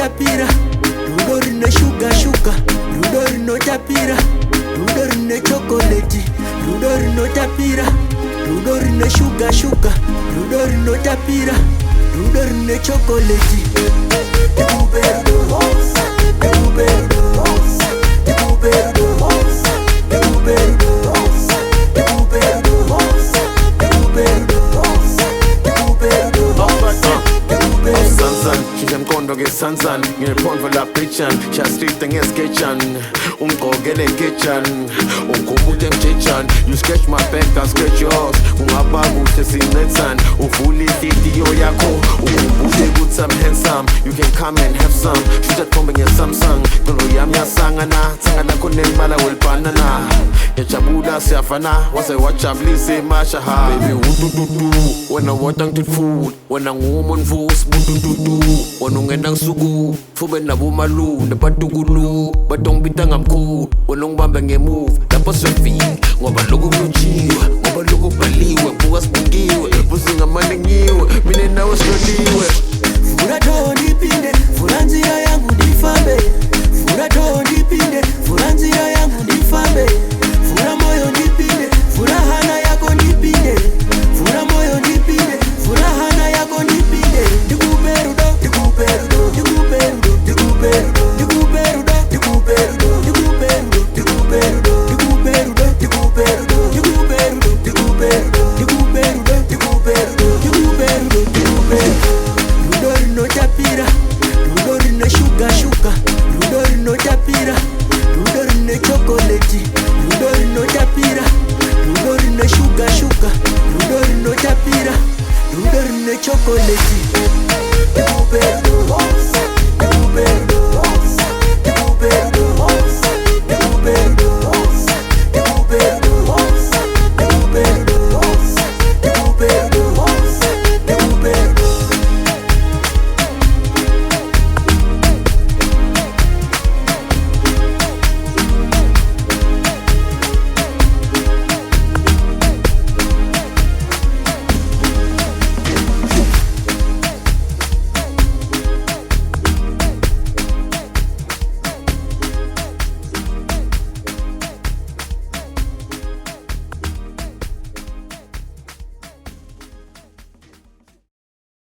tapira, rudo rine sugar sugar, rudo rino tapira, rudo rine chocolate, rudo rino tapira, rudo rine sugar sugar, rudo rino tapira, rudo rine chocolate. Sansan, ngipon for la pichan, cha street thing is kitchen. Get in kitchen, put chichan. You sketch my back, I sketch yours. Ungababu tesi netsan, ufuli titi yo yako. Put some handsome, you can come and have some. Shoot at coming in Samsung, don't know yam ya sangana, sangana kunem mala will banana. Yachabuda siafana, was a watch up, lise mashaha. Baby, do when I want to food, when I'm woman voice, do when I'm sugu, fuben na bumalu, the patugulu, but don't be tang I'm cool, when long bambang a move, the person fee, Wabalugu Muji, Wabalugu Baliwe, Puas Bugiwe, Pusing a man you, meaning I was ready. Furato dipinde, furanzia yangu difambe. Furato dipinde, furanzia yangu difambe. Fura moyo dipinde, furahana yako dipinde. Fura moyo dipinde, furahana yako dipinde. Dikuperudo, dikuperudo, dikuperudo, dikuperudo, dikuperudo, dikuperudo, dikuperudo, dikuperudo, dikuperudo, dikuperudo, dikuperudo, dikuperudo, dikuperudo, dikuperudo, dikuperudo, dikuperudo. Rudo rino tapira, rudo rino sugar sugar, rudo rino tapira, rudo rino chocolate, rudo rino tapira, rudo rino sugar sugar, rudo rino tapira, rudo rino chocolate.